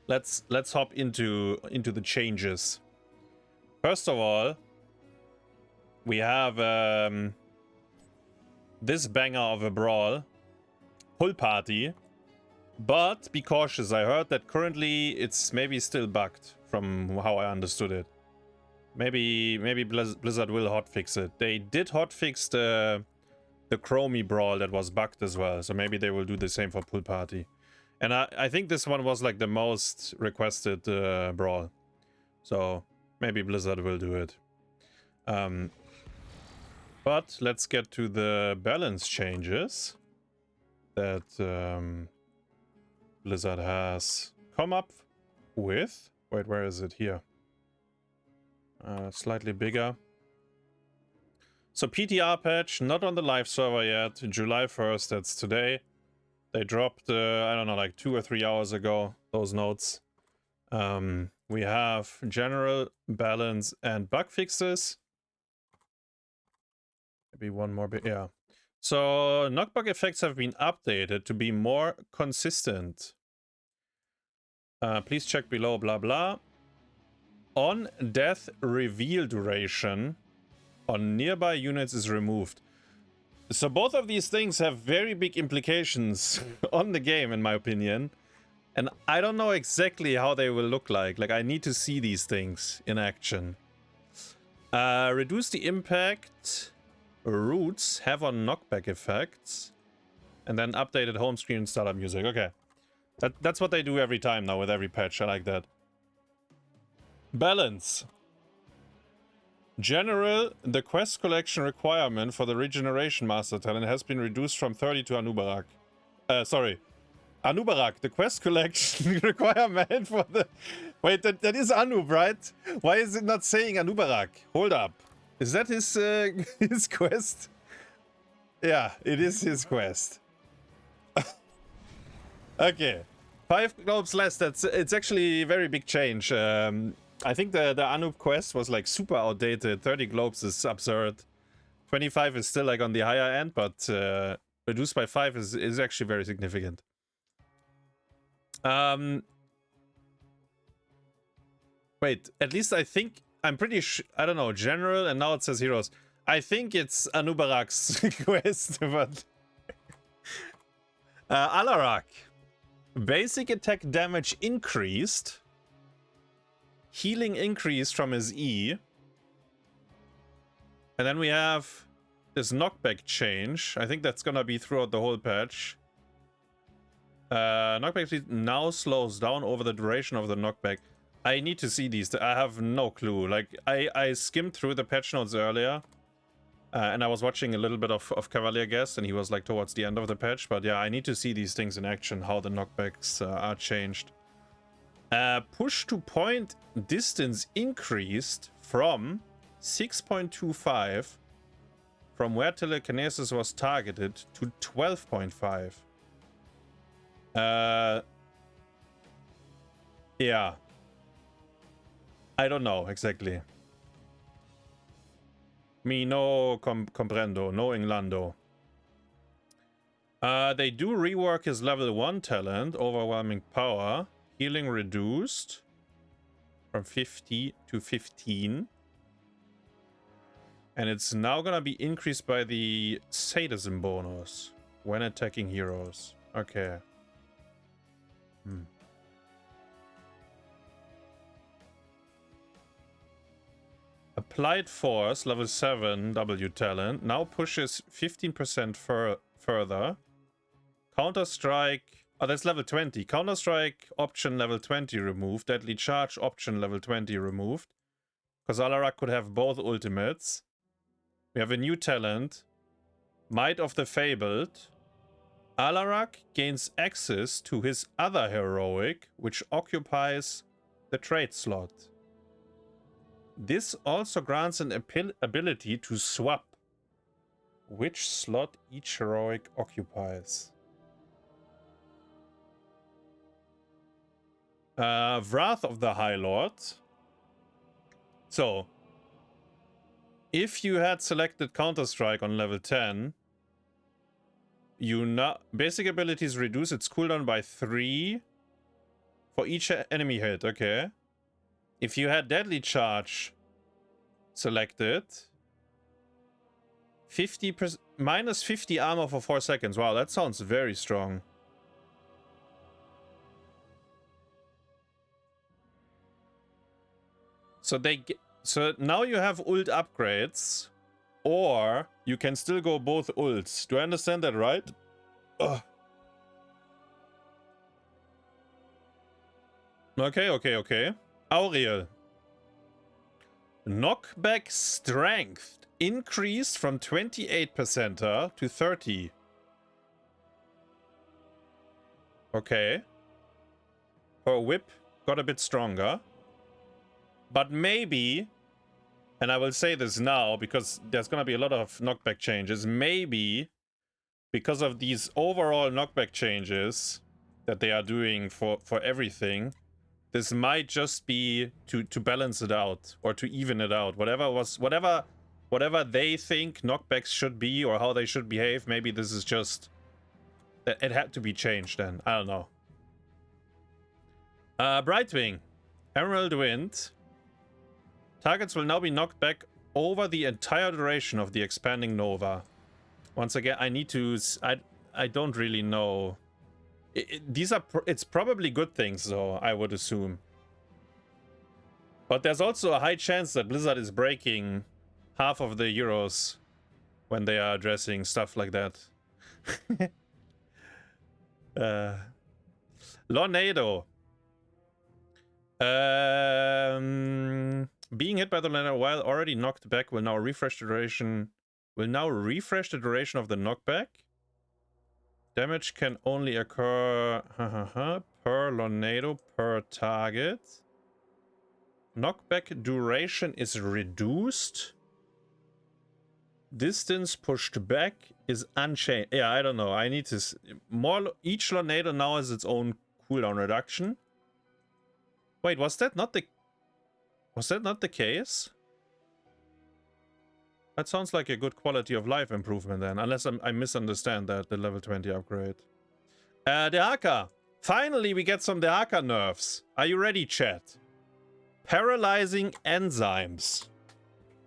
let's hop into the changes. First of all, we have this banger of a brawl, Pool Party. But be cautious, I heard that currently it's maybe still bugged from how I understood it. Maybe Blizzard will hotfix it. They did hotfix the Chromie brawl that was bugged as well, so maybe they will do the same for Pool Party. And I think this one was like the most requested brawl, so maybe Blizzard will do it. But let's get to the balance changes that Blizzard has come up with. Wait, where is it? Here. Slightly bigger. So PTR patch, not on the live server yet. July 1st, that's today. They dropped, I don't know, like 2 or 3 hours ago, those notes. We have general, balance, and bug fixes. Maybe one more bit, yeah. So knockback effects have been updated to be more consistent. Please check below, blah blah. On death, reveal duration on nearby units is removed. So both of these things have very big implications on the game, in my opinion. And I don't know exactly how they will look like. Like, I need to see these things in action. Reduce the impact routes have on knockback effects. And then updated home screen and startup music. Okay. That's what they do every time now with every patch. I like that. Balance. General, the quest collection requirement for the Regeneration Master Talent has been reduced from 30 to Anubarak. Sorry. Anubarak, the quest collection requirement for the... Wait, that is Anub, right? Why is it not saying Anubarak? Hold up. Is that his, his quest? Yeah, it is his quest. Okay. 5 globes less, it's actually a very big change. I think the Anub quest was like super outdated. 30 globes is absurd. 25 is still like on the higher end, but reduced by 5 is actually very significant. Wait, at least I think, I'm pretty sure, I don't know, general, and now it says heroes. I think it's Anubarak's quest, but... Alarak. Basic attack damage increased. Healing increased from his E. And then we have this knockback change. I think that's gonna be throughout the whole patch. Knockback speed now slows down over the duration of the knockback. I need to see these. I have no clue. Like, I skimmed through the patch notes earlier. And I was watching a little bit of Cavalier Guest, and he was like towards the end of the patch. But yeah, I need to see these things in action, how the knockbacks are changed. Push to point distance increased from 6.25 from where telekinesis was targeted to 12.5. Yeah. I don't know exactly. Me no comprendo, no Inglando. They do rework his level 1 talent, Overwhelming Power. Healing reduced from 50 to 15. And it's now gonna be increased by the sadism bonus when attacking heroes. Okay. Applied Force, level 7, W talent, now pushes 15% further. Counter-Strike, oh, that's level 20. Counter-Strike option level 20 removed. Deadly Charge option level 20 removed. Because Alarak could have both ultimates. We have a new talent, Might of the Fabled. Alarak gains access to his other heroic, which occupies the trade slot. This also grants an ability to swap which slot each heroic occupies. Wrath of the High Lord. So, if you had selected Counter-Strike on level 10, basic abilities reduce its cooldown by 3 For each enemy hit, okay. If you had Deadly Charge selected, 50% minus 50 armor for 4 seconds. Wow, that sounds very strong. So now you have ult upgrades, or you can still go both ults. Do I understand that right? Ugh. Okay. Auriel. Knockback strength increased from 28% to 30. Okay. Her whip got a bit stronger. But maybe, and I will say this now because there's going to be a lot of knockback changes, maybe because of these overall knockback changes that they are doing for everything, this might just be to balance it out or to even it out. Whatever they think knockbacks should be or how they should behave, maybe this is just that it had to be changed then. I don't know. Brightwing. Emerald Wind. Targets will now be knocked back over the entire duration of the expanding Nova. Once again, I need to... I don't really know. It's probably good things, though, I would assume. But there's also a high chance that Blizzard is breaking half of the euros when they are addressing stuff like that. Lornado. Being hit by the Lornado while already knocked back will now refresh the duration. Will now refresh the duration of the knockback. Damage can only occur per Lornado per target. Knockback duration is reduced. Distance pushed back is unchanged. Yeah, I don't know. I need to more. Each Lornado now has its own cooldown reduction. Wait, was that not the case? That sounds like a good quality of life improvement then, unless I misunderstand that, the level 20 upgrade. Dehaka. Finally, we get some Dehaka nerfs. Are you ready, chat? Paralyzing enzymes.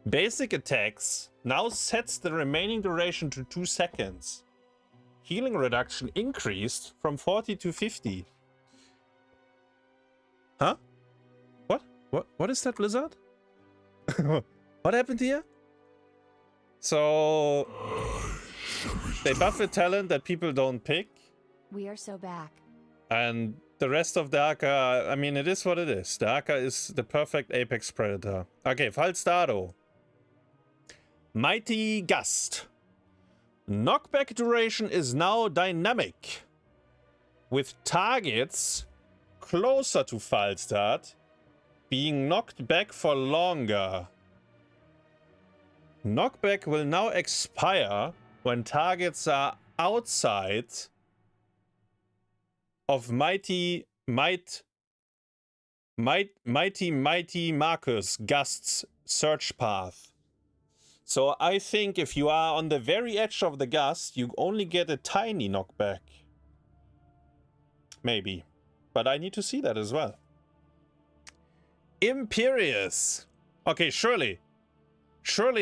Basic attacks now sets the remaining duration to 2 seconds. Healing reduction increased from 40 to 50. Huh? What is that, Blizzard? What happened here? So they buff a talent that people don't pick. We are so back. And the rest of Dehaka, I mean, it is what it is. Dehaka is the perfect apex predator. Okay, Falstado. Mighty Gust. Knockback duration is now dynamic, with targets closer to Falstad being knocked back for longer. Knockback will now expire when targets are outside of Mighty Marcus Gust's search path. So I think if you are on the very edge of the gust, you only get a tiny knockback. Maybe. But I need to see that as well. Imperious. Okay, surely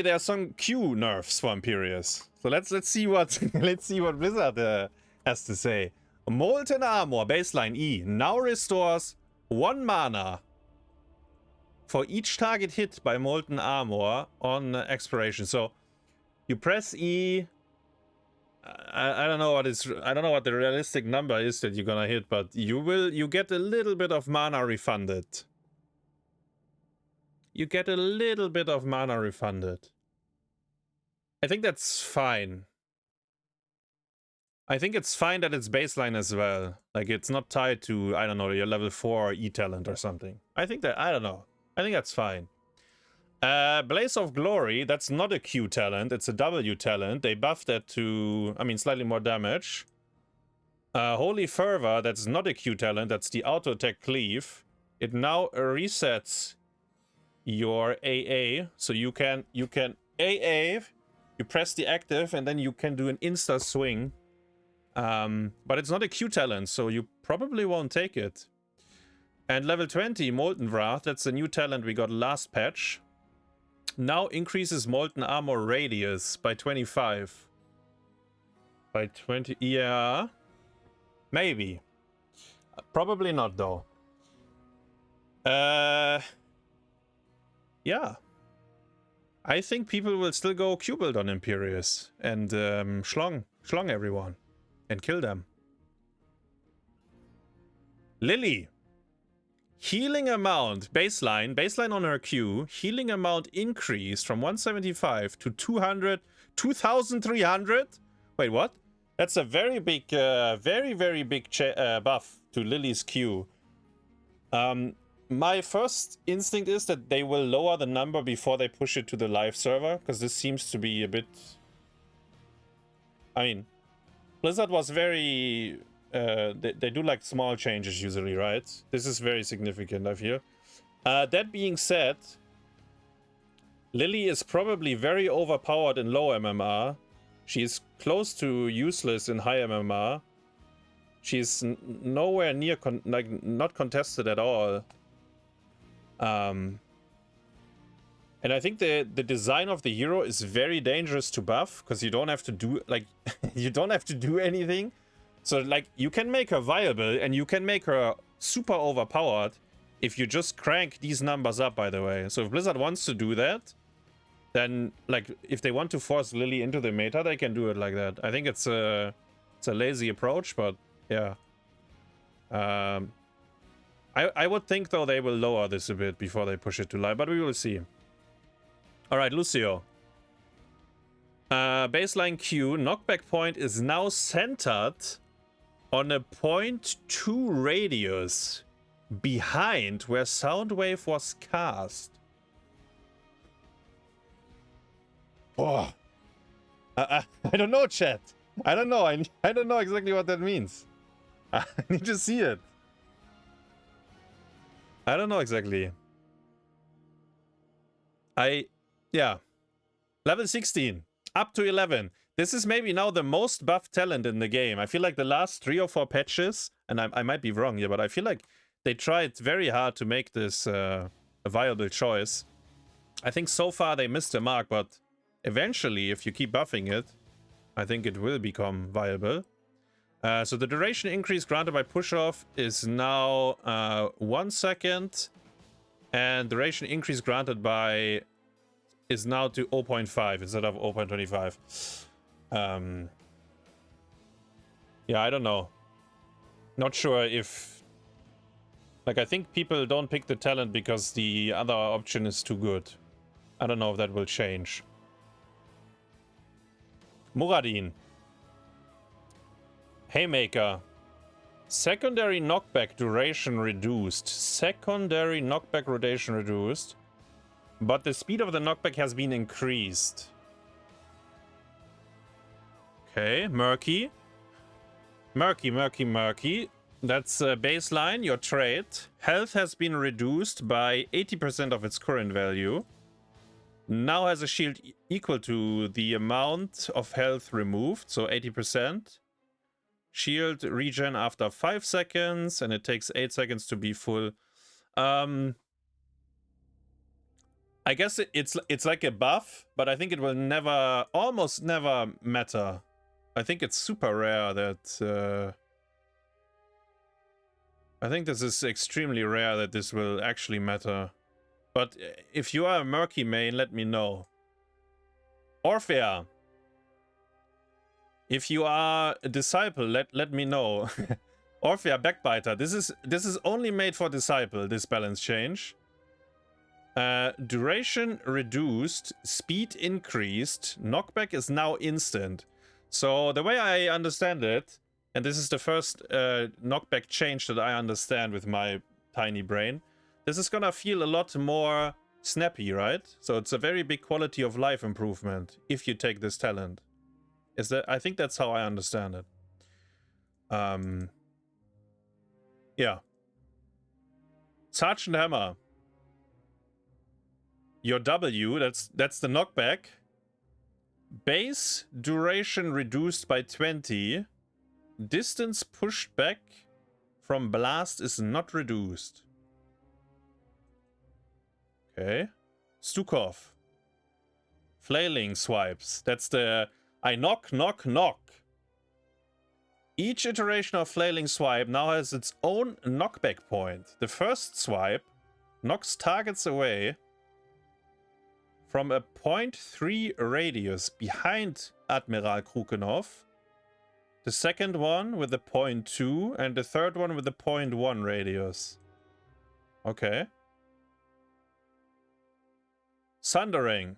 there are some Q nerfs for Imperious. So let's see what Blizzard has to say. Molten Armor baseline E now restores 1 mana for each target hit by Molten Armor on expiration. So you press E. I don't know what the realistic number is that you're gonna hit, but you get a little bit of mana refunded. You get a little bit of mana refunded. I think that's fine. I think it's fine that it's baseline as well. Like, it's not tied to, I don't know, your level 4 E talent or something. I think that's fine. Blaze of Glory, that's not a Q talent, it's a W talent. They buffed that to, I mean, slightly more damage. Holy Fervor, that's not a Q talent, that's the auto attack cleave. It now resets your AA, so you can AA, you press the active, and then you can do an insta swing. But it's not a Q talent, so you probably won't take it. And level 20, Molten Wrath, that's the new talent we got last patch. Now increases Molten Armor radius by 25. By 20, yeah. Maybe. Probably not though. Yeah. I think people will still go Q-Build on Imperius and schlong everyone and kill them. Lily. Healing amount, baseline on her Q, healing amount increased from 175 to 200, 2,300? Wait, what? That's a very big, very big buff to Lily's Q. My first instinct is that they will lower the number before they push it to the live server, because this seems to be a bit... I mean, Blizzard was very... they do like small changes usually, right? This is very significant, I feel. That being said, Lily is probably very overpowered in low MMR. She is close to useless in high MMR. She's nowhere near, not contested at all. And I think the design of the hero is very dangerous to buff, because you don't have to do, like, you don't have to do anything. So, like, you can make her viable, and you can make her super overpowered if you just crank these numbers up, by the way. So if Blizzard wants to do that, then, like, if they want to force Lily into the meta, they can do it like that. I think it's a lazy approach, but, yeah. I would think, though, they will lower this a bit before they push it to live, but we will see. Alright, Lucio. Baseline Q, knockback point is now centered on a 0.2 radius behind where Soundwave was cast. Oh. I don't know, chat. I don't know. I don't know exactly what that means. I need to see it. I don't know exactly. Yeah. Level 16. Up to 11. This is maybe now the most buffed talent in the game. I feel like the last 3 or 4 patches, and I might be wrong here, but I feel like they tried very hard to make this a viable choice. I think so far they missed the mark, but eventually, if you keep buffing it, I think it will become viable. So the duration increase granted by push-off is now 1 second, and duration increase granted by is now to 0.5 instead of 0.25. Yeah, I don't know. Not sure if... Like, I think people don't pick the talent because the other option is too good. I don't know if that will change. Muradin. Haymaker. Secondary knockback duration reduced. Secondary knockback duration reduced. But the speed of the knockback has been increased. Okay, murky. Murky. That's baseline, your trait. Health has been reduced by 80% of its current value. Now has a shield equal to the amount of health removed, so 80%. Shield regen after 5 seconds, and it takes 8 seconds to be full. I guess it's like a buff, but I think it will almost never matter. I think it's super rare that... I think this is extremely rare that this will actually matter. But if you are a murky main, let me know. Orphea. If you are a disciple, let me know. Orphea Backbiter. This is only made for disciple, this balance change. Duration reduced, speed increased, knockback is now instant. So the way I understand it, and this is the first knockback change that I understand with my tiny brain, this is gonna feel a lot more snappy, right? So it's a very big quality of life improvement if you take this talent. I think that's how I understand it. Yeah. Sergeant Hammer. Your W, that's the knockback. Base duration reduced by 20. Distance pushed back from blast is not reduced. Okay. Stukov. Flailing swipes. That's the I knock, knock, knock. Each iteration of Flailing Swipe now has its own knockback point. The first swipe knocks targets away from a 0.3 radius behind Admiral Krukenov. The second one with a 0.2 and the third one with a 0.1 radius. Okay. Sundering.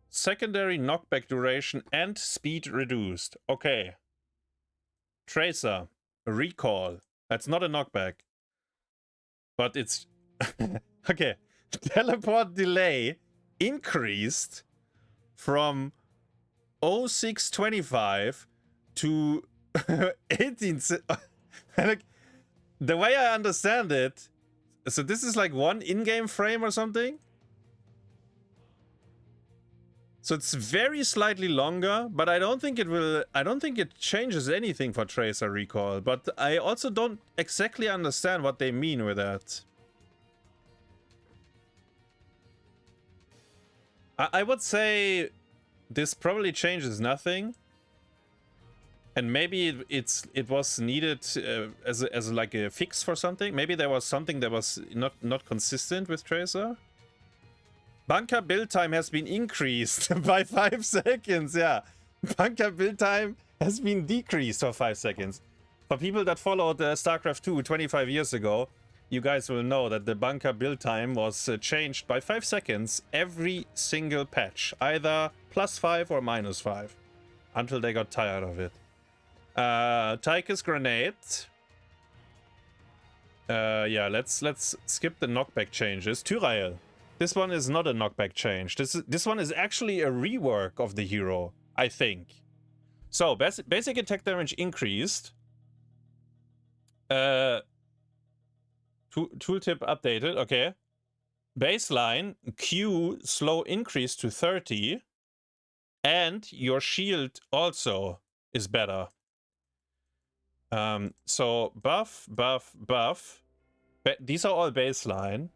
Secondary knockback duration and speed reduced. Okay. Tracer. Recall. That's not a knockback. But it's... okay. Teleport delay increased from 0625 to 18... like, the way I understand it... So this is like one in-game frame or something? So it's very slightly longer, but I don't think it changes anything for Tracer Recall. But I also don't exactly understand what they mean with that. I would say this probably changes nothing. And maybe it was needed as like a fix for something. Maybe there was something that was not consistent with Tracer. Bunker build time has been increased by 5 seconds. Yeah, bunker build time has been decreased for 5 seconds. For people that followed StarCraft 2 25 years ago, you guys will know that the bunker build time was changed by 5 seconds every single patch, either +5 or -5, until they got tired of it. Tychus grenade. Yeah, let's skip the knockback changes. Tyrael. This one is not a knockback change. This one is actually a rework of the hero, I think. So basic attack damage increased. Tooltip updated. Okay. Baseline Q slow increased to 30, and your shield also is better. So buff. These are all baseline.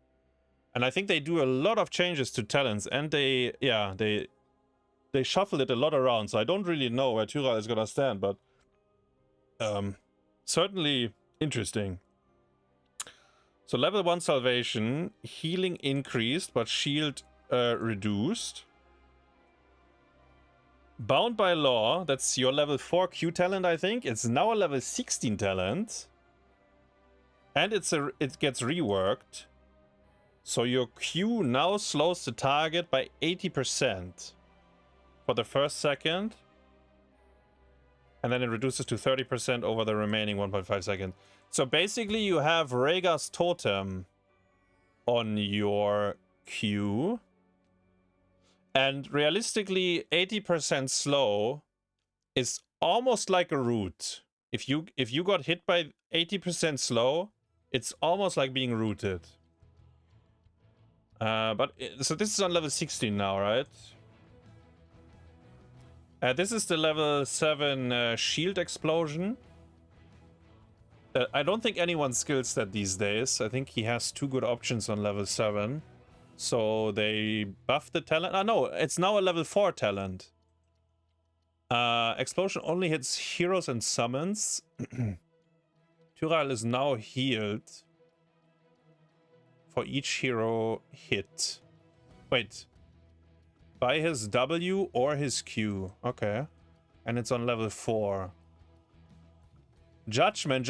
And I think they do a lot of changes to talents, and they shuffle it a lot around. So I don't really know where Tyrael is gonna stand, but certainly interesting. So level 1 salvation, healing increased, but shield reduced. Bound by Law, that's your level 4 Q talent, I think. It's now a level 16 talent, and it gets reworked. So your Q now slows the target by 80% for the first second. And then it reduces to 30% over the remaining 1.5 seconds. So basically you have Rhaegar's Totem on your Q. And realistically, 80% slow is almost like a root. If you got hit by 80% slow, it's almost like being rooted. So this is on level 16 now, right? This is the level 7 shield explosion. I don't think anyone skills that these days. I think he has 2 good options on level 7. So they buffed the talent. No, it's now a level 4 talent. Explosion only hits heroes and summons. Tyrael is now healed for each hero hit. Wait. By his W or his Q. Okay. And it's on level 4. Judgment.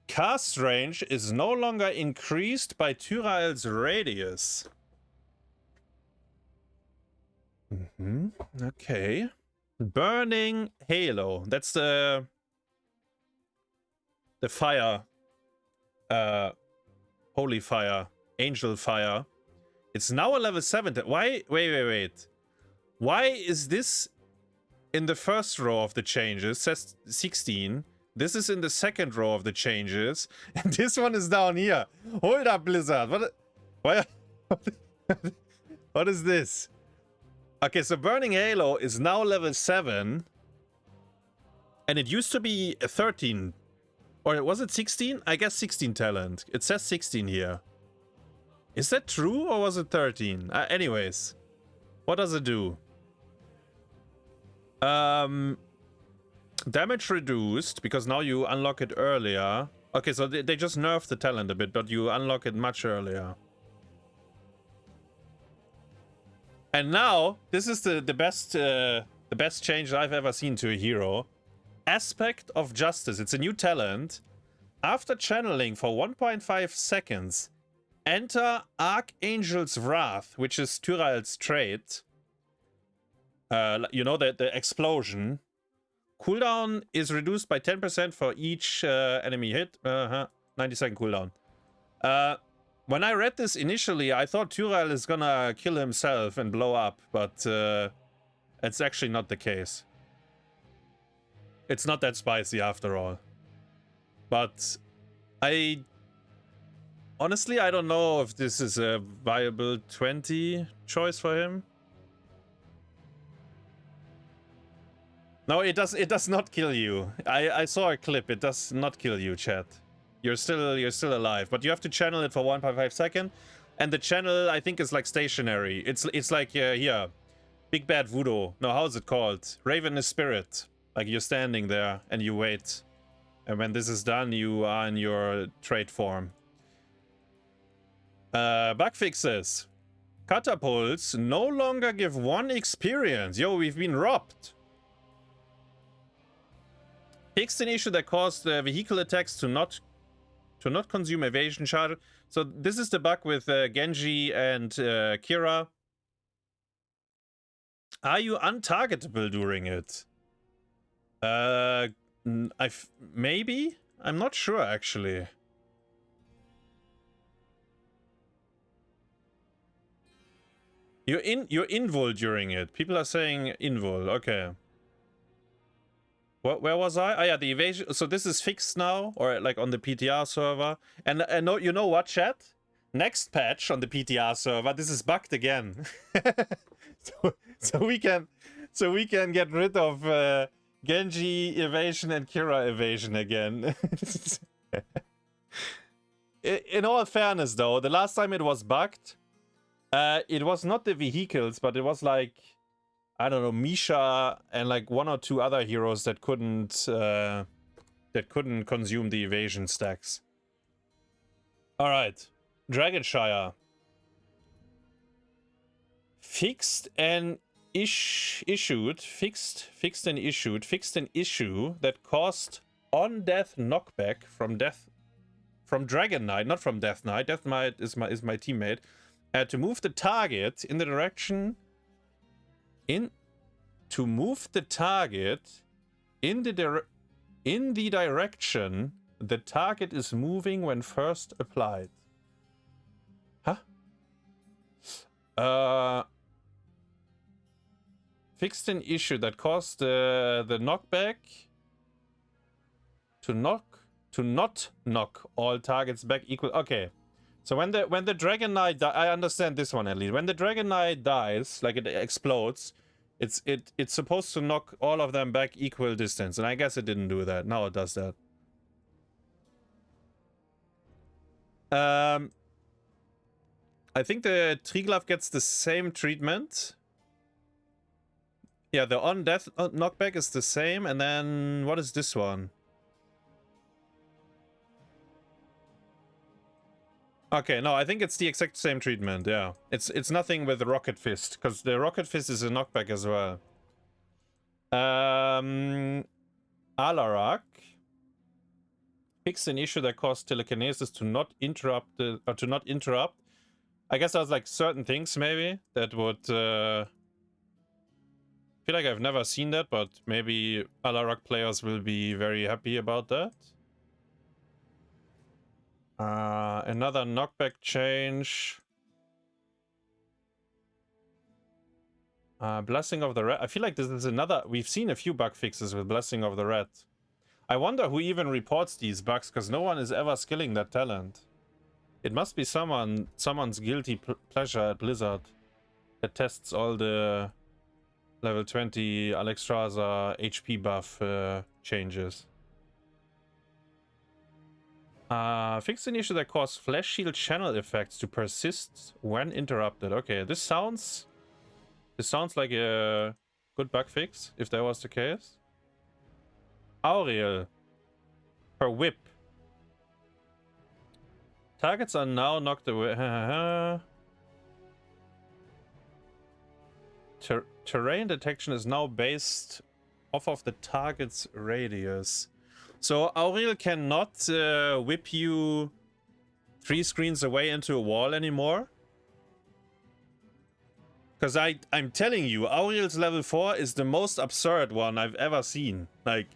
Cast range is no longer increased by Tyrael's radius. Okay. Burning Halo. That's the fire. Holy fire. Angel fire. It's now a level 7. Why? Wait. Why is this in the first row of the changes? It says 16. This is in the second row of the changes. And this one is down here. Hold up, Blizzard. What is this? Okay, so Burning Halo is now level 7. And it used to be a 13 Or was it 16? I guess 16 talent. It says 16 here. Is that true or was it 13? Anyways, what does it do? Damage reduced, because now you unlock it earlier. Okay, so they just nerfed the talent a bit, but you unlock it much earlier. And now, this is the best change I've ever seen to a hero. Aspect of Justice. It's a new talent. After channeling for 1.5 seconds, enter Archangel's Wrath, which is Tyrell's trait. You know, the explosion. Cooldown is reduced by 10% for each enemy hit. 90-second cooldown. When I read this initially, I thought Tyrell is gonna kill himself and blow up, but it's actually not the case. It's not that spicy after all. But honestly, I don't know if this is a viable 20 choice for him. No, it does not kill you. I saw a clip. It does not kill you, chat. You're still alive, but you have to channel it for 1.5 seconds, and the channel I think is like stationary. It's like here, Big Bad Voodoo. No, how is it called? Ravenous Spirit. Like you're standing there and you wait, and when this is done, you are in your trait form. Bug fixes. Catapults no longer give 1 experience. Yo, we've been robbed. Fixed an issue that caused vehicle attacks to not consume evasion charge. So this is the bug with Genji and Kira. Are you untargetable during it? Maybe? I'm not sure actually. You're invul during it. People are saying invul. Okay. Where was I? Oh yeah, the evasion. So this is fixed now, or like on the PTR server. And no, you know what, chat? Next patch on the PTR server, this is bugged again. so we can get rid of Genji evasion and Kira evasion again. In all fairness, though, the last time it was bugged, it was not the vehicles, but it was like, I don't know, Misha and like 1 or 2 other heroes that couldn't consume the evasion stacks. All right, Dragonshire. Fixed an issue that caused on-death knockback from Dragon Knight, not from Death Knight. Death Knight is my teammate. To move the target in the direction in the direction the target is moving when first applied. Huh? Fixed an issue that caused the knockback to not knock all targets back equal. Okay. So when the Dragon Knight I understand this one at least. When the Dragon Knight dies, like it explodes, it's supposed to knock all of them back equal distance, and I guess it didn't do that. Now it does that. I think the Triglav gets the same treatment. Yeah, the on-death knockback is the same, and then what is this one? Okay, no, I think it's the exact same treatment, yeah. It's nothing with the Rocket Fist, because the Rocket Fist is a knockback as well. Alarak. Fixed an issue that caused telekinesis to not interrupt I guess there's like certain things maybe that would feel like I've never seen that, but maybe Alarak players will be very happy about that. Another knockback change. Blessing of the Rat. I feel like this is another... We've seen a few bug fixes with Blessing of the Rat. I wonder who even reports these bugs, because no one is ever skilling that talent. It must be someone's guilty pleasure at Blizzard that tests all the level 20 Alexstrasza HP buff changes. Fix an issue that causes flash shield channel effects to persist when interrupted. Okay, this sounds like a good bug fix, if that was the case. Auriel. Per whip. Targets are now knocked away. Terrain detection is now based off of the target's radius. So Auriel cannot whip you 3 screens away into a wall anymore. Because I'm telling you, Auriel's level 4 is the most absurd one I've ever seen. Like,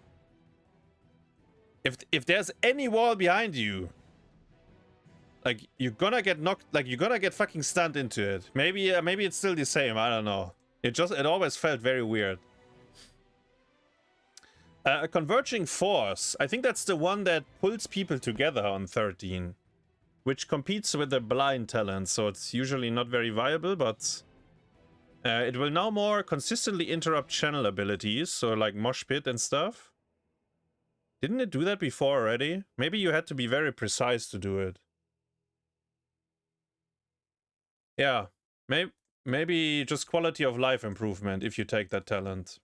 if there's any wall behind you, like, you're gonna get knocked, like, you're gonna get fucking stunned into it. Maybe it's still the same, I don't know. It always felt very weird. A converging force. I think that's the one that pulls people together on 13. Which competes with the blind talent, so it's usually not very viable, but... it will now more consistently interrupt channel abilities, so like Mosh Pit and stuff. Didn't it do that before already? Maybe you had to be very precise to do it. Yeah, maybe just quality of life improvement if you take that talent.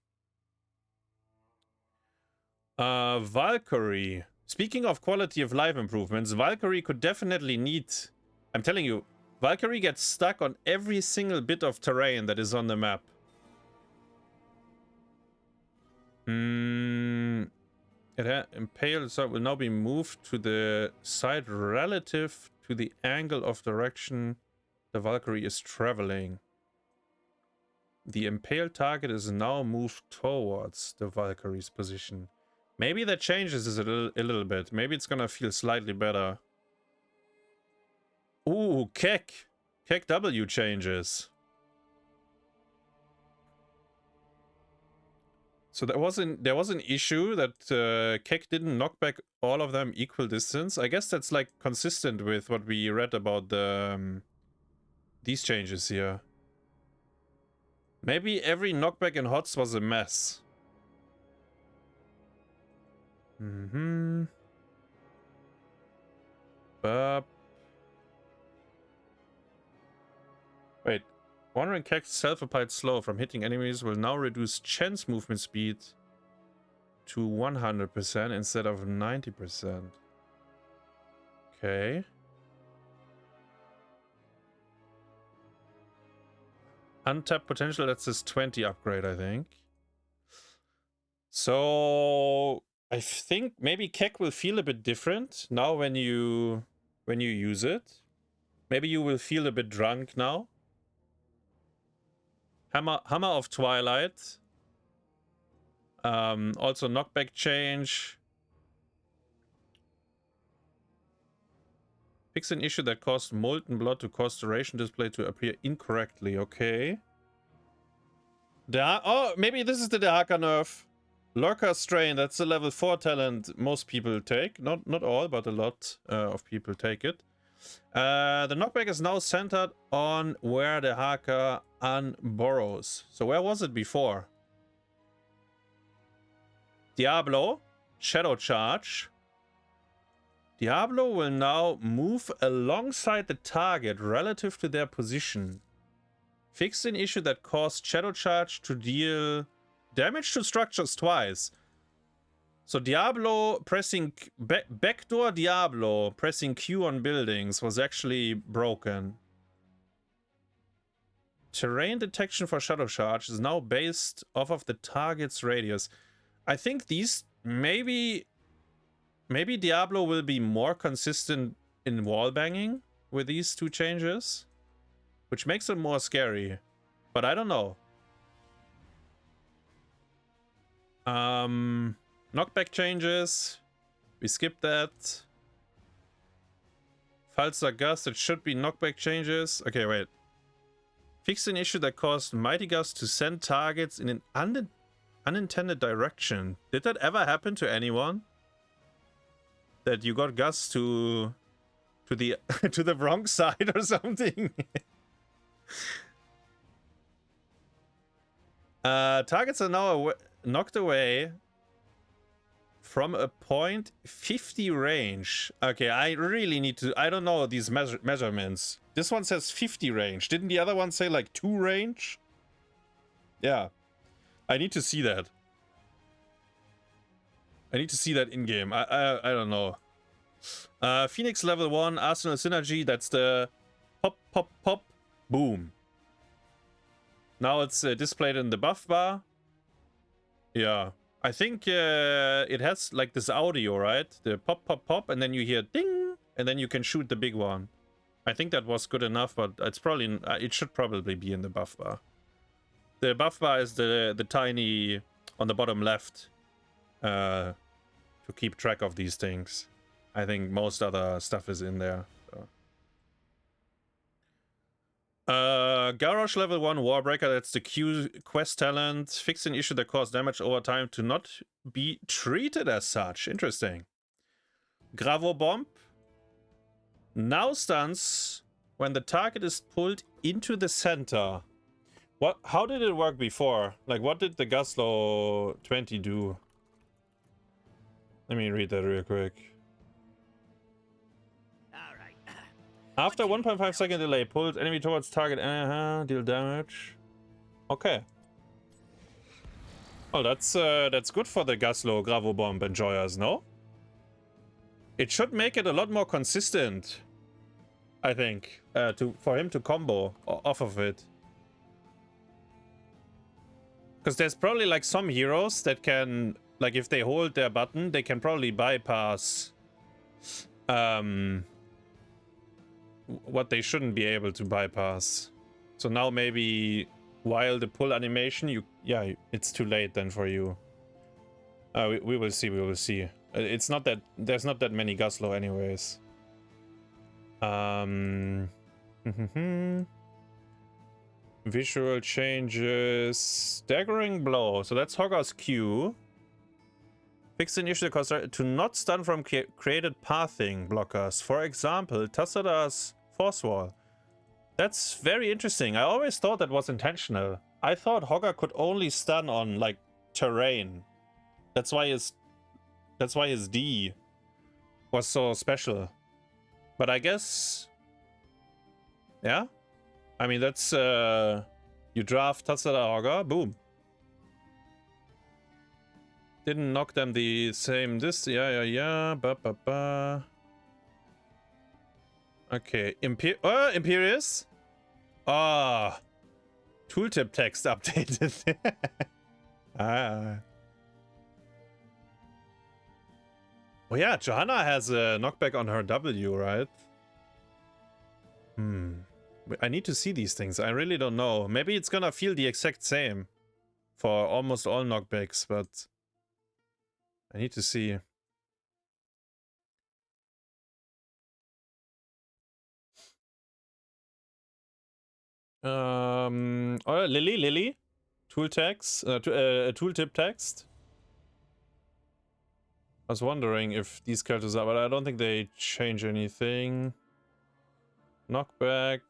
Valkyrie. Speaking of quality of life improvements, Valkyrie could definitely need... I'm telling you, Valkyrie gets stuck on every single bit of terrain that is on the map. Impaled sword will now be moved to the side relative to the angle of direction the Valkyrie is traveling. The impaled target is now moved towards the Valkyrie's position. Maybe that changes this a little bit. Maybe it's gonna feel slightly better. Ooh, Keck. Keck W changes. So there was an issue that Keck didn't knock back all of them equal distance. I guess that's like consistent with what we read about the these changes here. Maybe every knockback in HOTS was a mess. Wait. Wandering Keck's self-applied slow from hitting enemies will now reduce Chen's movement speed to 100% instead of 90%. Okay. Untapped potential, that's his 20 upgrade, I think. So I think maybe Keck will feel a bit different now when you use it. Maybe you will feel a bit drunk now. Hammer of Twilight. Also knockback change. Fix an issue that caused molten blood to cause duration display to appear incorrectly. Okay. Oh, maybe this is the Dehaka nerf. Lurker Strain, that's the level 4 talent most people take. Not all, but a lot of people take it. The knockback is now centered on where the Dehaka unburrows. So where was it before? Diablo, Shadow Charge. Diablo will now move alongside the target relative to their position. Fix an issue that caused Shadow Charge to deal damage to structures twice. So Diablo pressing... Backdoor Diablo pressing Q on buildings was actually broken. Terrain detection for Shadow Charge is now based off of the target's radius. I think these... Maybe Diablo will be more consistent in wall banging with these two changes, which makes it more scary. But I don't know. Knockback changes. We skipped that. Falsa Gust, it should be knockback changes. Okay, wait. Fix an issue that caused Mighty Gust to send targets in an unintended direction. Did that ever happen to anyone? That you got Gust to the to the wrong side or something? Targets are now knocked away from a point 50 range. Okay, I really need to... I don't know these measurements. This one says 50 range. Didn't the other one say like 2 range? Yeah. I need to see that. I need to see that in-game. I don't know. Phoenix level 1, Arsenal Synergy. That's the pop, pop, pop, boom. Now it's displayed in the buff bar. Yeah. I think it has like this audio, right? The pop, pop, pop, and then you hear ding, and then you can shoot the big one. I think that was good enough, but it's probably it should probably be in the buff bar. The buff bar is the tiny on the bottom left to keep track of these things. I think most other stuff is in there. So. Garrosh level 1 Warbreaker, that's the Q quest talent. Fix an issue that caused damage over time to not be treated as such. Interesting. Gravo Bomb. Now stuns when the target is pulled into the center. What? How did it work before? Like, what did the Guslow 20 do? Let me read that real quick. After 1.5 second delay, pulls enemy towards target, deal damage. Okay. Oh, that's good for the Guslow Gravo Bomb enjoyers, no? It should make it a lot more consistent, I think, for him to combo off of it. Because there's probably like some heroes that can, like if they hold their button, they can probably bypass what they shouldn't be able to bypass. So now maybe while the pull animation, yeah, it's too late then for you. We will see, we will see. It's not that, there's not that many Guslow anyways. Visual changes, staggering blow. So that's Hogger's Q. Fix an issue to not stun from created pathing blockers. For example, Tassada's Force Wall. That's very interesting. I always thought that was intentional. I thought Hogger could only stun on like terrain. That's why his D was so special. But I guess, yeah. I mean, that's you draft Tassada Hogger, boom. Didn't knock them the same this, yeah. Ba. Okay, Imperius? Ah, tooltip text updated. Ah. Oh yeah, Johanna has a knockback on her W, right? I need to see these things. I really don't know. Maybe it's gonna feel the exact same for almost all knockbacks, but I need to see. Oh, Lily. Tooltip text. I was wondering if these characters are, but I don't think they change anything. Knockback.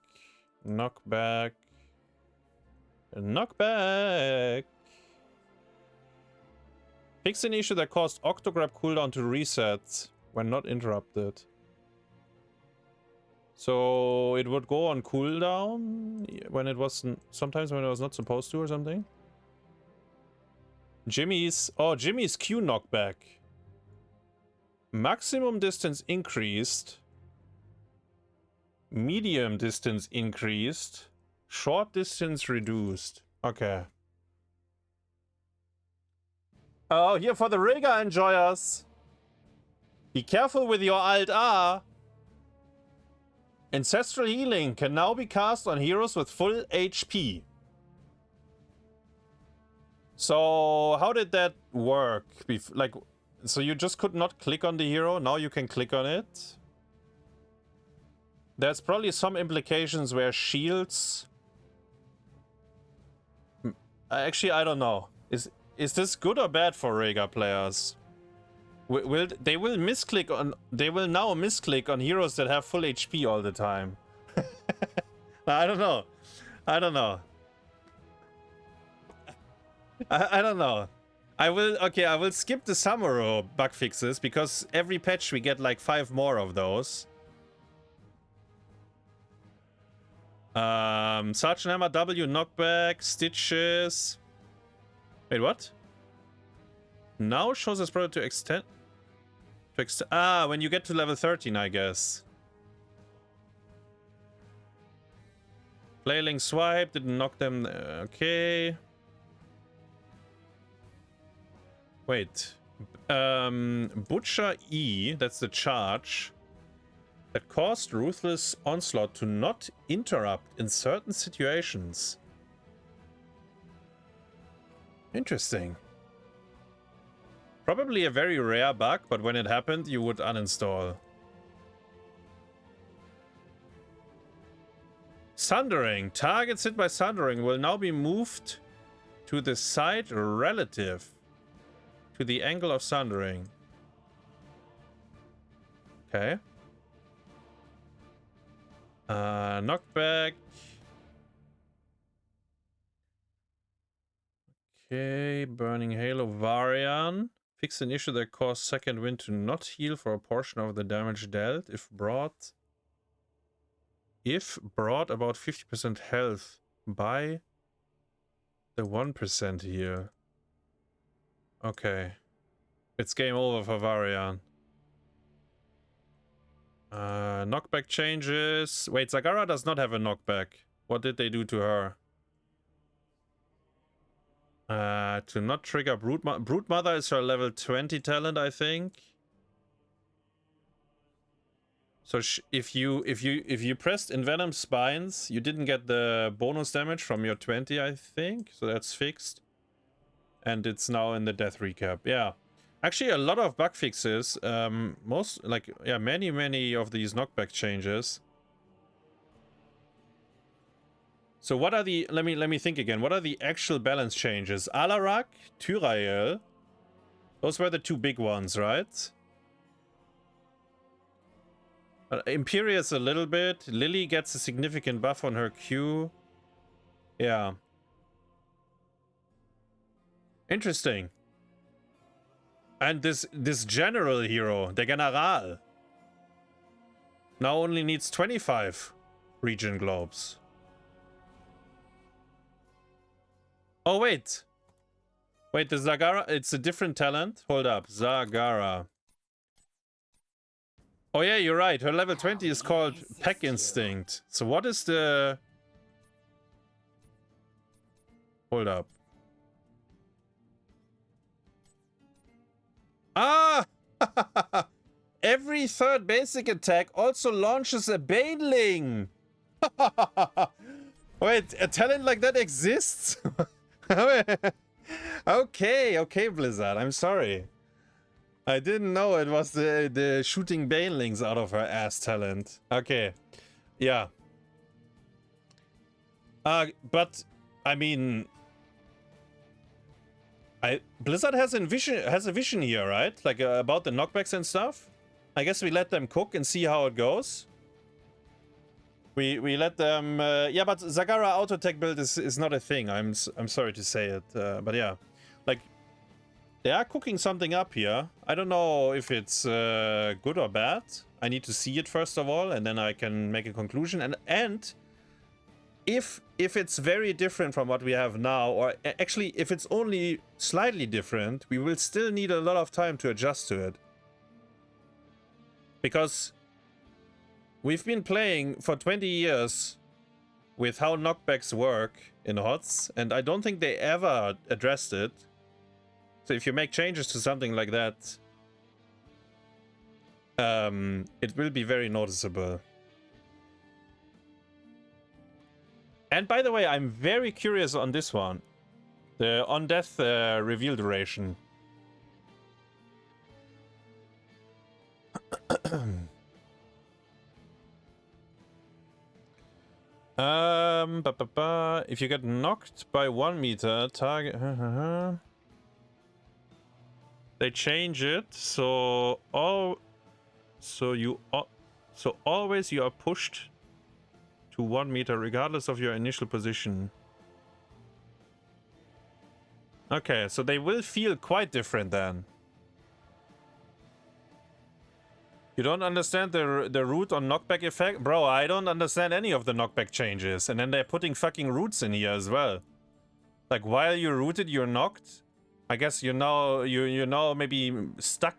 Fix an issue that caused Octograb cooldown to reset when not interrupted. So it would go on cooldown when it wasn't, sometimes when it was not supposed to or something. Jimmy's Q knockback. Maximum distance increased. Medium distance increased. Short distance reduced. Okay. Oh, here for the Rega enjoyers. Be careful with your Alt-R. Ancestral Healing can now be cast on heroes with full HP. So, how did that work? Like, so you just could not click on the hero, now you can click on it? There's probably some implications where shields... Actually, I don't know. Is this good or bad for Rega players? They will now misclick on heroes that have full HP all the time. I don't know. I don't know. I will skip the Samuro bug fixes because every patch we get like 5 more of those. Sergeant Hammer W, knockback, stitches. Wait, what? Now shows us product to extend. When you get to level 13, I guess. Flailing swipe didn't knock them. Okay. Wait. Butcher E, that's the charge that caused Ruthless Onslaught to not interrupt in certain situations. Interesting. Probably a very rare bug, but when it happened, you would uninstall. Sundering. Targets hit by Sundering will now be moved to the side relative to the angle of Sundering. Okay. Knockback. Okay, Burning Halo Varian. Fix an issue that caused Second Wind to not heal for a portion of the damage dealt if brought about 50% health by the 1% heal. Okay. It's game over for Varian. Knockback changes. Wait, Zagara does not have a knockback. What did they do to her? To not trigger Brood Mother is her level 20 talent, I think. So if you pressed Envenom Spines, you didn't get the bonus damage from your 20, I think. So that's fixed. And it's now in the death recap. Yeah. Actually, a lot of bug fixes. Many of these knockback changes. So what are the... Let me think again. What are the actual balance changes? Alarak, Tyrael. Those were the two big ones, right? Imperius a little bit. Lily gets a significant buff on her Q. Yeah. Interesting. And this general hero, the General, now only needs 25 region globes. Oh, wait. Wait, the Zagara, it's a different talent? Hold up, Zagara. Oh yeah, you're right. Her level 20 is called Pack Instinct. So what is the... Hold up. Ah! Every third basic attack also launches a Baneling. Wait, a talent like that exists? Okay, Blizzard, I'm sorry. I didn't know it was the shooting Banelings out of her ass talent. Okay, yeah. But I mean, Blizzard has a vision here, right? Like about the knockbacks and stuff. I guess we let them cook and see how it goes. We let them. Yeah, but Zagara auto tech build is not a thing. I'm sorry to say it, but yeah, like. They are cooking something up here. I don't know if it's good or bad. I need to see it first of all, and then I can make a conclusion. And if it's very different from what we have now, or actually if it's only slightly different, we will still need a lot of time to adjust to it. Because we've been playing for 20 years with how knockbacks work in HOTS, and I don't think they ever addressed it. So if you make changes to something like that, it will be very noticeable. And by the way, I'm very curious on this one. The on-death reveal duration. If you get knocked by 1 meter, target... They change it, so always you are pushed to 1 meter regardless of your initial position. Okay, so they will feel quite different then. You don't understand the root on knockback effect? Bro, I don't understand any of the knockback changes. And then they're putting fucking roots in here as well. Like, while you're rooted, you're knocked. I guess you're now maybe stuck.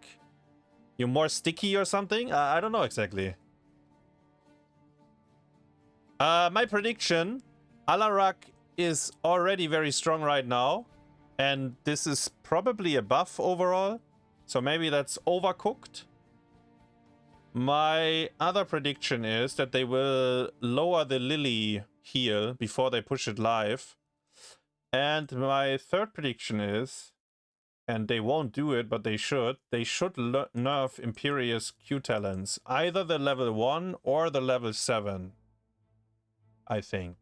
You're more sticky or something? I don't know exactly. My prediction, Alarak is already very strong right now. And this is probably a buff overall. So maybe that's overcooked. My other prediction is that they will lower the Lily heal before they push it live. And my third prediction is, and they won't do it, but they should nerf Imperious Q talents. Either the level 1 or the level 7, I think.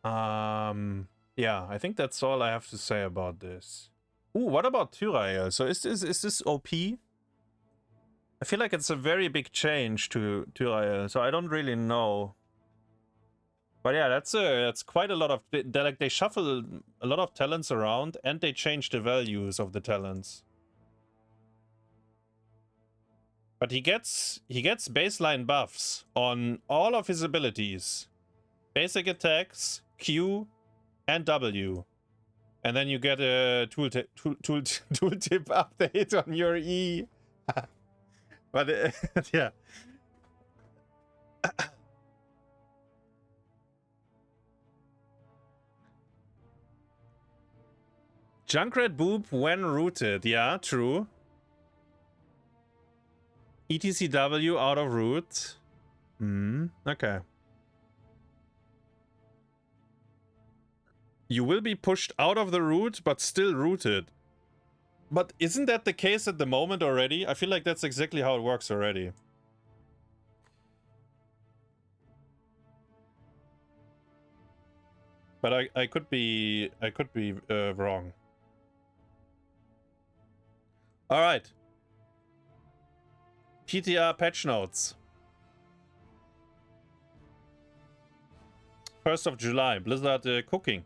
Yeah, I think that's all I have to say about this. Ooh, what about Tyrael? So is this OP? I feel like it's a very big change to Tyrael, so I don't really know. But yeah, that's quite a lot of... They shuffle a lot of talents around, and they change the values of the talents. But he gets baseline buffs on all of his abilities. Basic attacks, Q, and W. And then you get a tooltip update on your E. But yeah. Junkrat Boop when rooted. Yeah, true. ETCW out of root. Okay. You will be pushed out of the root, but still rooted. But isn't that the case at the moment already? I feel like that's exactly how it works already. But I could be wrong. All right. PTR patch notes. 1st of July. Blizzard cooking.